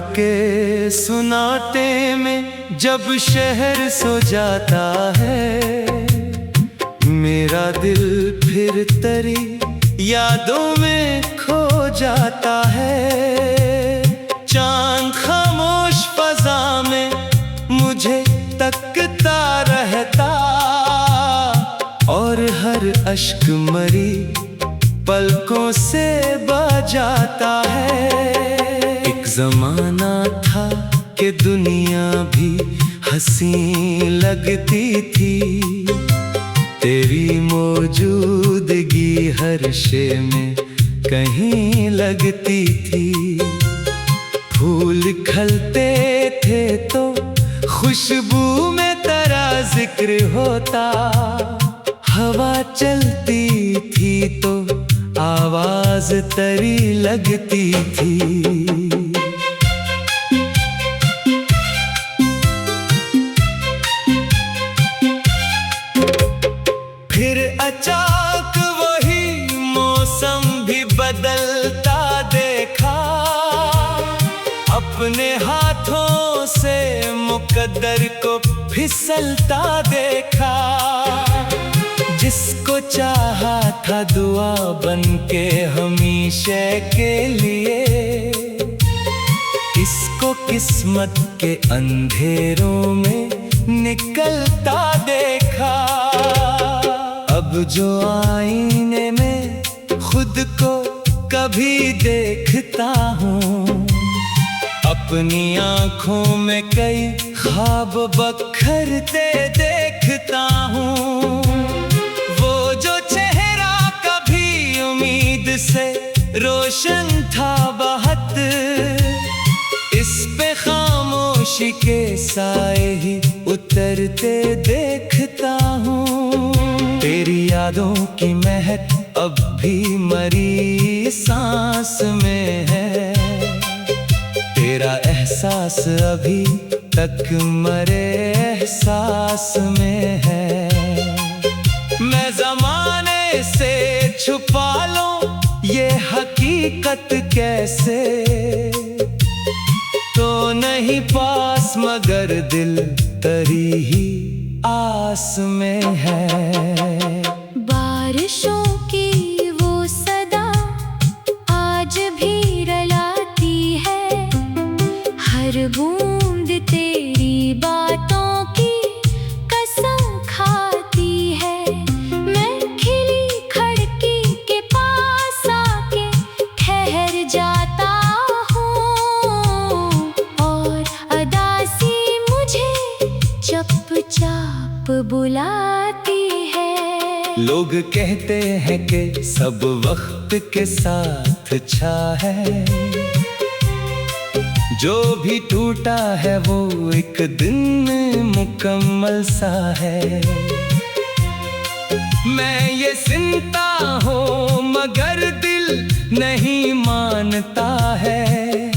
के सुनाते में जब शहर सो जाता है, मेरा दिल फिर तेरी यादों में खो जाता है। चांद खामोश फजा में मुझे तकता रहता, और हर अश्क मरी पलकों से बजाता है। एक जमाना था कि दुनिया भी हंसी लगती थी, तेरी मौजूदगी हर शे में कहीं लगती थी। फूल खिलते थे तो खुशबू में तेरा जिक्र होता, हवा चलती थी तो आवाज तेरी लगती थी। फिर अचानक वही मौसम भी बदलता देखा, अपने हाथों से मुकद्दर को फिसलता देखा। जिसको चाहा था दुआ बनके हमेशा के लिए, इसको किस्मत के अंधेरों में निकलता देखा। अब जो आईने में खुद को कभी देखता हूँ, अपनी आँखों में कई ख्वाब बखरते देखता हूँ। वो जो चेहरा कभी उम्मीद से रोशन था बहुत, इस पे खामोशी के साए ही उतरते देखता हूँ। तेरी यादों की महक अब भी मरी सांस में है, तेरा एहसास अभी तक मरे एहसास में है। मैं ज़माने से छुपा लूं ये हकीकत कैसे, तो नहीं पास मगर दिल तेरी ही आस में है। बारिशों की वो सदा आज भी रुलाती है, हर बूंद तेरी बातों की कसम खाती है। मैं खिली खिड़की के पास आके ठहर जाता हूँ, और अदासी मुझे चुपचाप बुलाती है। लोग कहते हैं कि सब वक्त के साथ अच्छा है, जो भी टूटा है वो एक दिन मुकम्मल सा है। मैं ये सुनता हूँ मगर दिल नहीं मानता है,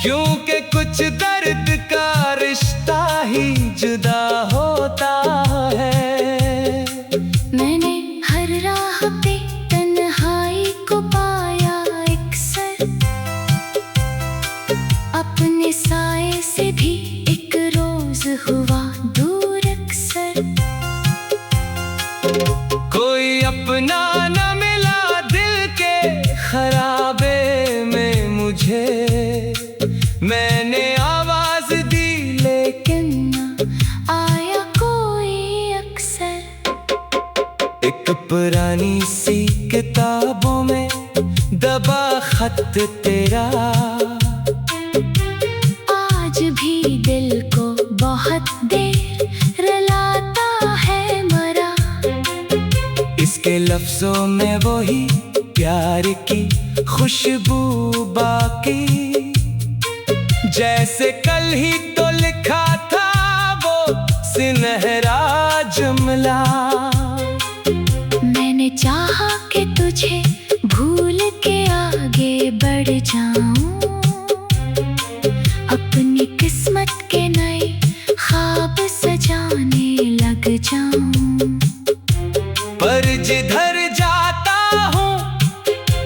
क्योंकि कुछ दर्द का रिश्ता ही जुदा होता है। मैंने हर राह पे तन्हाई को पाया अक्सर, अपने साए से भी एक रोज हुआ दूर अक्सर। कोई अपना न मिला दिल के खराबे में मुझे, मैंने आवाज दी लेकिन न आया कोई अक्सर। एक पुरानी सी किताबों में दबा खत तेरा, आज भी दिल को बहुत देर रुलाता है मरा। इसके लफ्जों में वही प्यार की खुशबू बाकी, जैसे कल ही तो लिखा था वो सुनहरा जुमला। मैंने चाहा कि तुझे भूल के आगे बढ़ जाऊं, अपनी किस्मत के नए ख्वाब सजाने लग जाऊं। पर जिधर जाता हूँ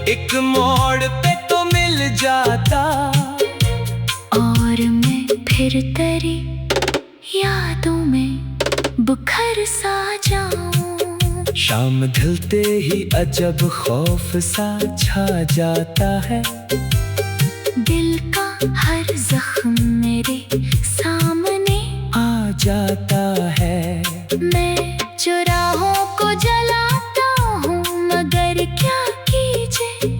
एक मोड़ पे तो मिल जाता फिर तेरी यादों में बुखर सा जाऊं। शाम ढलते ही अजब खौफ सा छा जाता है। दिल का हर जख्म मेरे सामने आ जाता है। मैं चुराहों को जलाता हूँ मगर क्या कीजिए।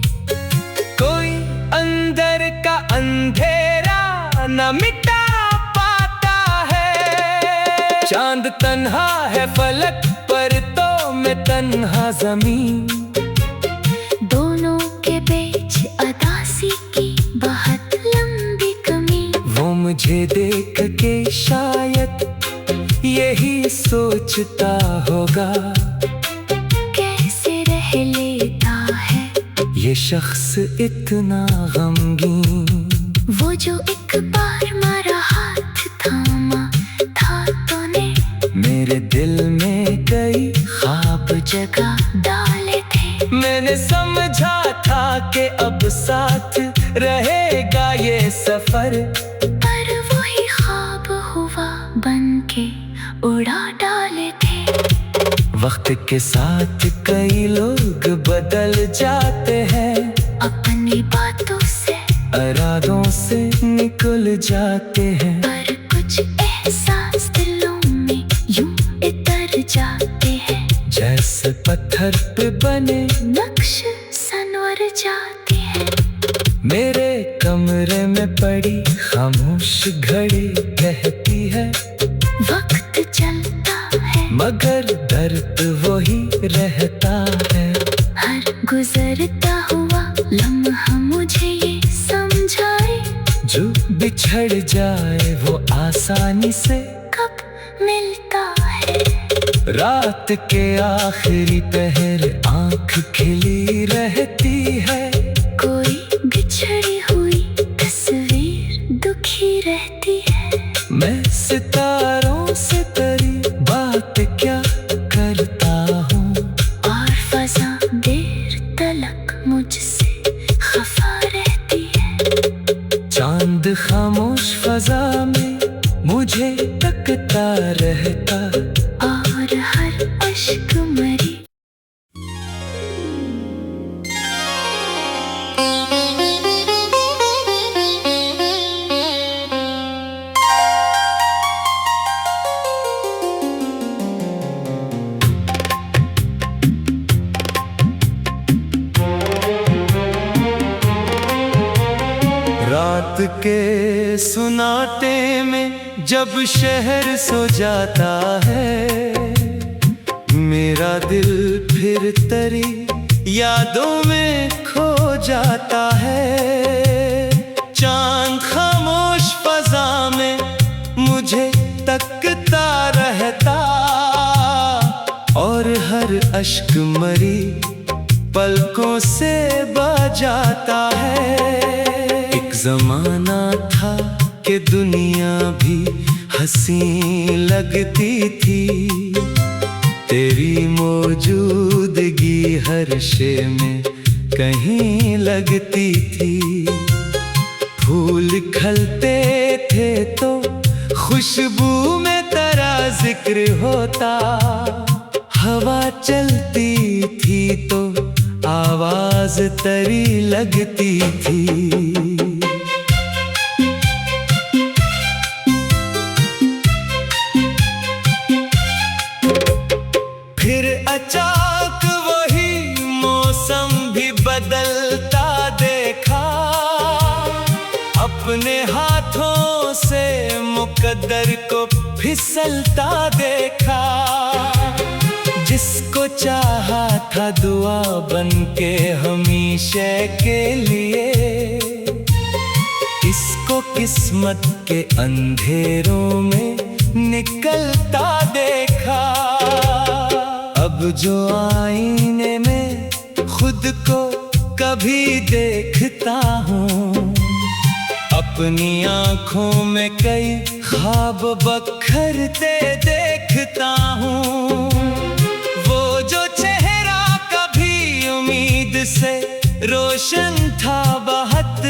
कोई अंदर का अंधेरा न मिटा पाता है। चांद तन्हा है फलक पर तो मैं तन्हा जमीन। दोनों के बीच अदासी की बहुत लंबी कमी। वो मुझे देख के शायद यही सोचता होगा, कैसे रह लेता है ये शख्स इतना गमगीन। वो जो एक बार मारा हाथ थामा था तूने। मेरे दिल में कई ख्वाब जगह डाले थे। मैंने समझा था कि अब साथ रहेगा ये सफर। पर वही ख्वाब हुआ बन के उड़ा डाले थे। वक्त के साथ कई लोग बदल जाते हैं। अपनी बातों से इरादों से निकल जाते हैं। पर कुछ एहसास दिलों में यूं इतर जाते हैं। जैसे पत्थर पे बने नक्श सनवर जाते हैं। मेरे कमरे में पड़ी खामोश घड़ी कहती है, वक्त चलता है मगर दर्द वही रहता है। हर गुजरता हुआ लम्हा मुझे ये समझाए। जो बिछड़ जाए वो आसानी से कब मिलता है। रात के आखिरी पहर आंख खिली रहती है। कोई बिछड़ी हुई तस्वीर दुखी रहती है। मैं सितारों से तेरी बात क्या करता हूँ, और फजा देर तलक मुझसे खफा रहती है। चांद खामोश फजा में मुझे तकता रहता। और हर अश्क मरी रात के सुनाते में जब शहर सो जाता है, मेरा दिल फिर तेरी यादों में खो जाता है। चांद खामोश फजा में मुझे तकता रहता। और हर अश्क मरी पलकों से बजाता है। एक जमाना था कि दुनिया भी हंसी लगती थी। तेरी मौजूदगी हर शे में कहीं लगती थी। फूल खिलते थे तो खुशबू में तेरा जिक्र होता। हवा चलती थी तो आवाज तेरी लगती थी। फिर अचानक वही मौसम भी बदलता देखा। अपने हाथों से मुकद्दर को फिसलता देखा। जिसको चाहा था दुआ बन के हमेशा के लिए, इसको किस्मत के अंधेरों में निकलता देखा। अब जो आईने में खुद को कभी देखता हूँ, अपनी आँखों में कई ख्वाब बखरते देखता हूँ। वो जो चेहरा कभी उम्मीद से रोशन था बहुत,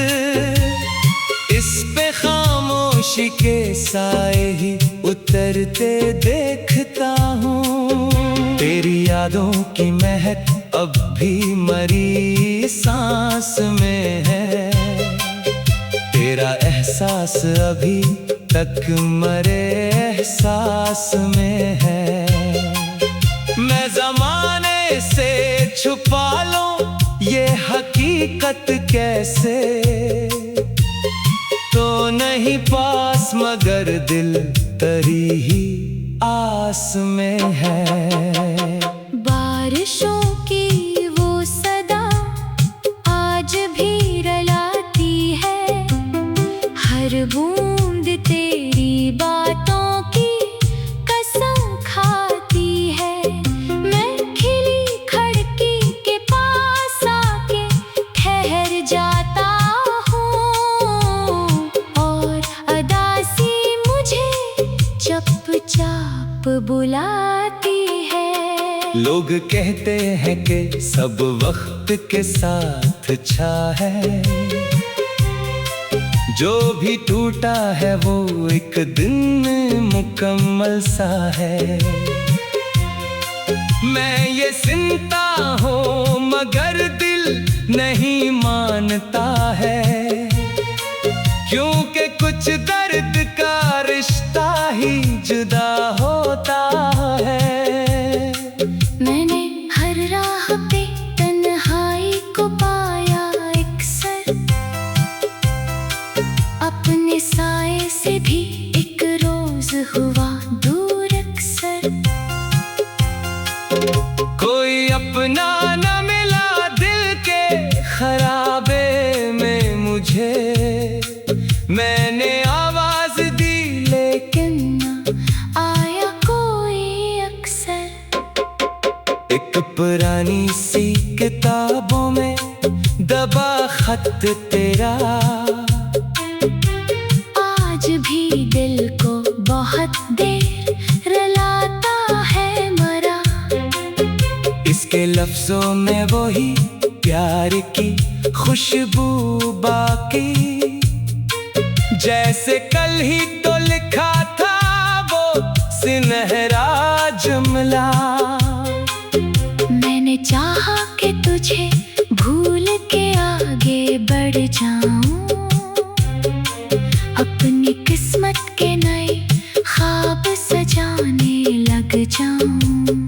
इस पे खामोश खामोशी के साए ही उतरते देखता हूँ। तेरी यादों की महक अब भी मरी सांस में है। तेरा एहसास अभी तक मरे एहसास में है। मैं ज़माने से छुपा लूं ये हकीकत कैसे, तो नहीं पास मगर दिल तेरी ही आस में है। बारिशों की वो सदा आज भी रलाती है, हर बूंद तेरी बातों की कसम खाती है। मैं खिली खिड़की के पास आके ठहर जाता हूँ, और अदासी मुझे चुपचाप बुलाती है। लोग कहते हैं कि सब वक्त के साथ अच्छा है, जो भी टूटा है वो एक दिन मुकम्मल सा है। मैं ये सुनता हूँ मगर दिल नहीं मानता है, क्योंकि कुछ दर्द का रिश्ता ही जुदा होता है। मैंने हर राह पे तन्हाई को पाया अक्सर, अपने साए से भी एक रोज हुआ दूर अक्सर। कोई अपना न मिला दिल के खराबे में मुझे। मैंने आवाज दी लेकिन न आया कोई अक्सर। एक पुरानी सी किताबों में दबा खत तेरा आज भी दिल को बहुत देर रुलाता है मरा। इसके लफ्जों में वही प्यार की खुशबू बाकी, जैसे कल ही तो लिखा था वो सुनहरा जुमला। मैंने चाहा कि तुझे भूल के आगे बढ़ जाऊं, अपनी किस्मत के नए ख्वाब सजाने लग जाऊं।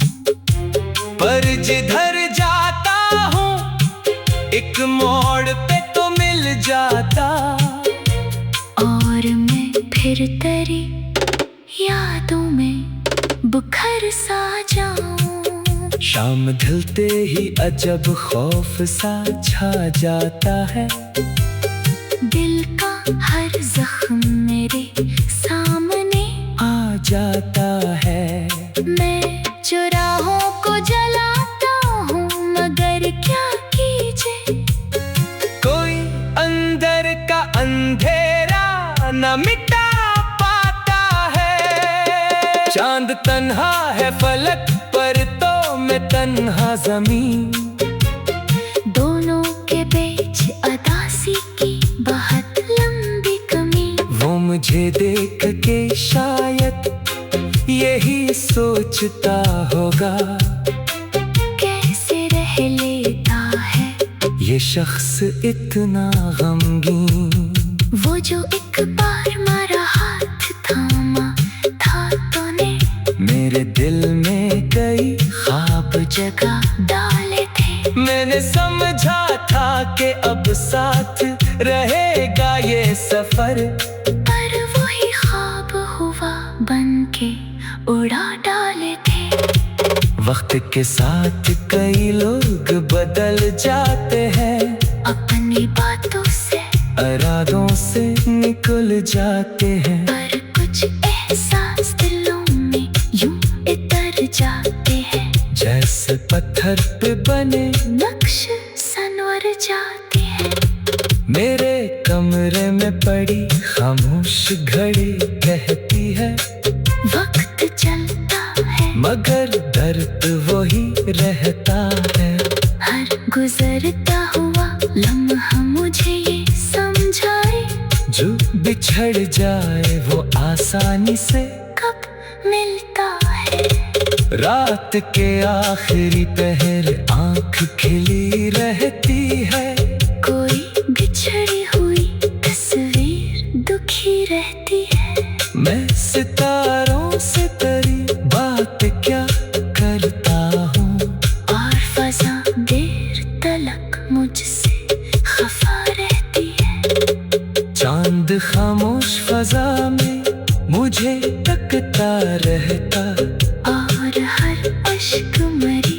पर जिधर जाता हूँ एक मोड़ पे तो मिल जाता, और मैं फिर तेरी यादों में बुखर सा जाऊं। शाम ढलते ही अजब खौफ सा छा जाता है। दिल का हर जख्म मेरे सामने आ जाता है। मैं चुराहों को जलाता हूँ मगर क्या कीजिए, कोई अंदर का अंधेरा न मिटा पाता है। चांद तन्हा है फलक पर तो मैं तन्हा जमीन, दोनों के बीच अदासी की बहुत लंबी कमी। वो मुझे देख के शायद यही सोचता होगा, कैसे रह लेता है ये शख्स इतना गमगीन। वो जो एक बार मारा हाथ थामा था तूने, मेरे दिल में कई ख्वाब जगह डाले थे। मैंने समझा था कि अब साथ रहेगा ये सफर, पर वही ख्वाब हुआ बन के उड़ा डाले थे। वक्त के साथ कई लोग बदल जाते हैं, अपनी बातों से इरादों से निकल जाते हैं। पर कुछ एहसास दिलों में यूं इतर जाते हैं, जैसे पत्थर पे बने नक्श सनवर जाते हैं। मेरे कमरे में पड़ी खामोश घड़ी कहती है, वक्त चलता है मगर दर्द वही रहता है। हर गुजरता हुआ लम्हा मुझे ये समझाए, जो बिछड़ जाए रानी से कब मिलता है। रात के आखिरी पहर आंख खिली रहती है। कोई बिछड़ी हुई तस्वीर दुखी रहती है। मैं सितारों से तेरी बात क्या करता हूँ, और फजा देर तलक मुझसे खफा रहती है। चांद खामोश फजा में मुझे तकता रहता, और हर अश्क मरी।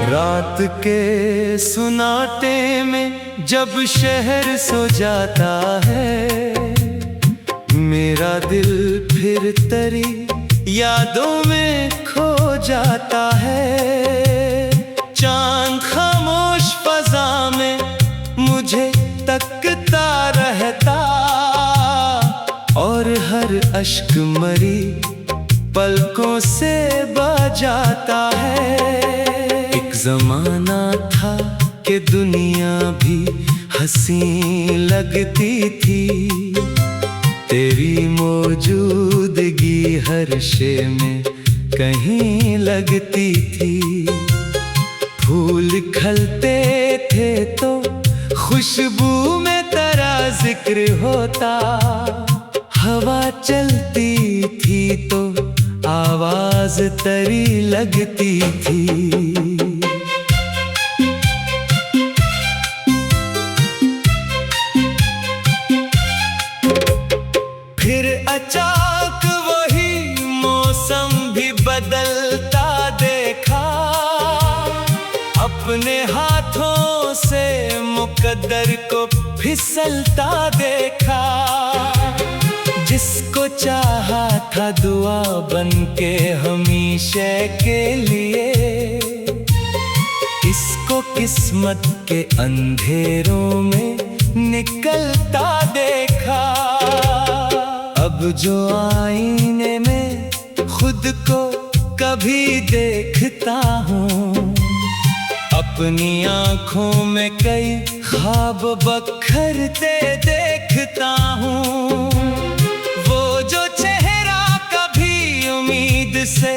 रात के सुनाटे में जब शहर सो जाता है, मेरा दिल फिर तेरी यादों में खो जाता है। चांद खामोश फजा में मुझे तकता रहता, और हर अश्क मरी पलकों से बजाता है। एक जमाना था कि दुनिया भी हंसी लगती थी, तेरी मौजूदगी हर शे में कहीं लगती थी। फूल खिलते थे तो खुशबू में तेरा जिक्र होता, हवा चलती थी तो आवाज तेरी लगती थी। फिर अचानक वही मौसम भी बदलता देखा, अपने हाथों से मुकद्दर को फिसलता देखा। जिसको चाहा था दुआ बन के हमेशा के लिए, इसको किस्मत के अंधेरों में निकलता देखा। अब जो आईने में खुद को कभी देखता हूँ, अपनी आँखों में कई ख्वाब बखरते देखता हूँ। वो जो चेहरा कभी उम्मीद से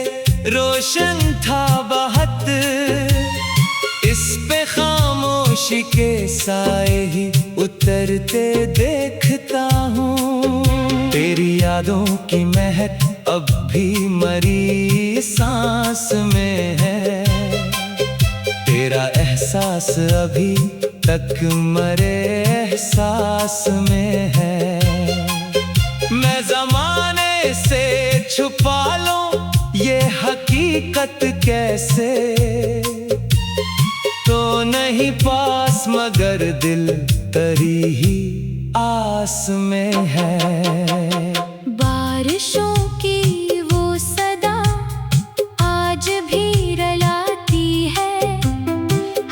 रोशन था बहुत, इस पे खामोशी के साए ही उतरते देखता हूँ। तेरी यादों की महक अब भी मरी सांस में है, तेरा एहसास अभी तक मरे एहसास में है। मैं ज़माने से छुपा लूं ये हकीकत कैसे, तो नहीं पास मगर दिल तेरी ही आस में है। बारिशों की वो सदा आज भी रुलाती है,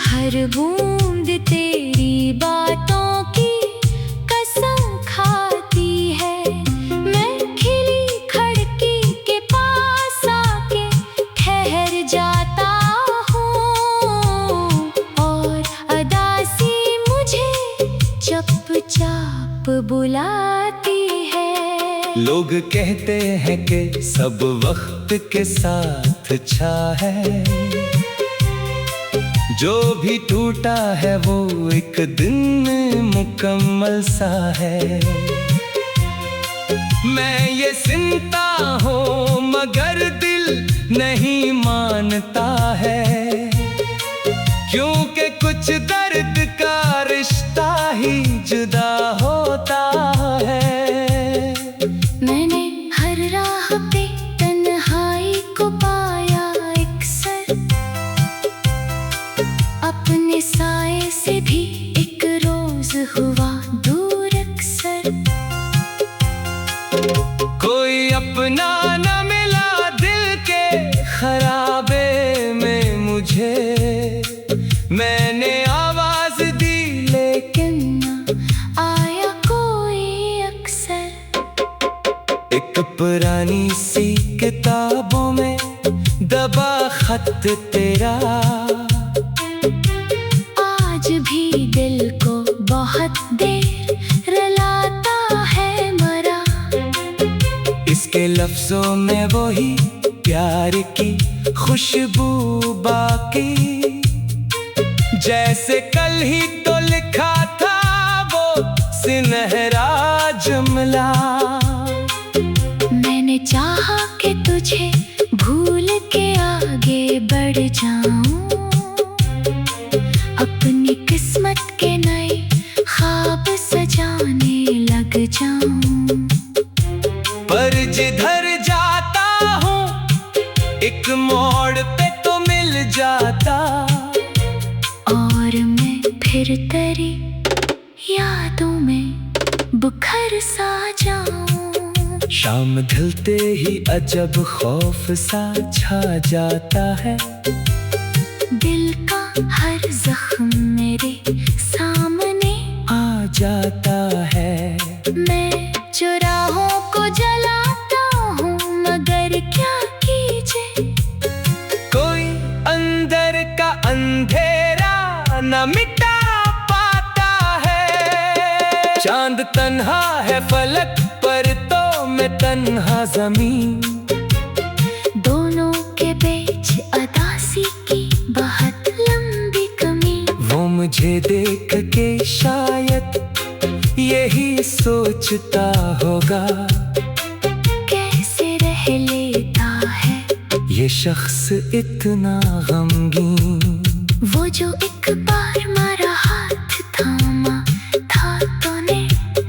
हर बूंद तेरी बातों की कसम खाती है। मैं खिली खिड़की के पास आके ठहर जाता हूँ, और अदासी मुझे चुपचाप बुलाती है। लोग कहते हैं कि सब वक्त के साथ छा है, जो भी टूटा है वो एक दिन मुकम्मल सा है। मैं ये सुनता हूँ मगर दिल नहीं मानता है, क्योंकि कुछ दर्द का रिश्ता ही जुदा होता है। मैंने हर राह पे तन्हाई को पाया अक्सर, अपने साए से भी एक रोज हुआ दूर अक्सर। कोई अपना न मिला दिल के खराबे में पुरानी सी किताबों में दबा खत तेरा। आज भी दिल को बहुत देर रुलाता है मरा। इसके लफ्जों में वही प्यार की खुशबू बाकी, जैसे कल ही तो लिखा था वो सुनहरा जुमला। मैंने चाहा कि तुझे भूल के आगे बढ़ जाऊं, अपनी किस्मत के नए ख्वाब सजाने लग जाऊं। पर जिधर जाता हूँ एक मोड़ पे तो मिल जाता, और मैं फिर तेरी यादों में बुखर सा जाऊं। शाम ढलते ही अजब खौफ सा छा जाता है। दिल का हर जख्म मेरे सामने आ जाता है। मैं चुराहों को जलाता हूँ, मगर क्या कीजिए। कोई अंदर का अंधेरा न मिटा पाता है। चांद तन्हा है फलक पर तो मैं तन्हा जमीन। दोनों के बीच अदासी की बहुत लंबी कमी। वो मुझे देख के शायद यही सोचता होगा, कैसे रह लेता है ये शख्स इतना गमगीन। वो जो एक बार मेरा हाथ थामा था तूने,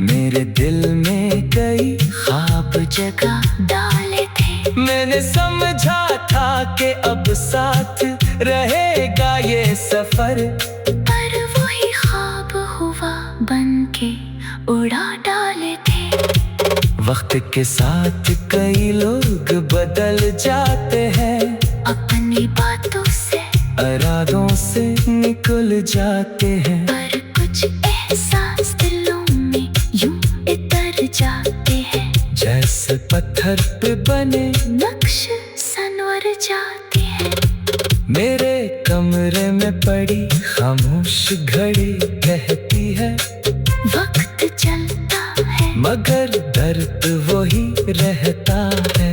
मेरे दिल में कई ख्वाब जगह डाले थे। मैंने समझा था कि अब साथ रहेगा ये सफर, पर वही ख्वाब हुआ बन के उड़ा डाले थे। वक्त के साथ कई लोग बदल जाते हैं, अपनी बातों से इरादों से निकल जाते हैं। पर कुछ एहसास दिलों में यूं इतर जाते हैं, जैसे पत्थर पे बने नक्श सनवर जाते हैं। मेरे कमरे में पड़ी खामोश घड़ी कहती है, वक्त चलता है मगर दर्द वही रहता है।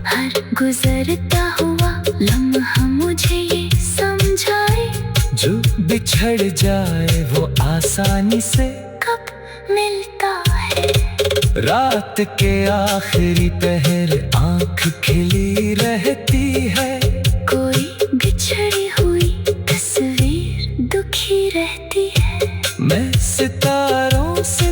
हर गुजरता हुआ लम्हा मुझे ये समझाए, जो बिछड़ जाए वो आसानी से कब मिलता है। रात के आखिरी पहर आंख खिली रहती है, कोई बिछड़ी हुई तस्वीर दुखी रहती है। मैं सितारों से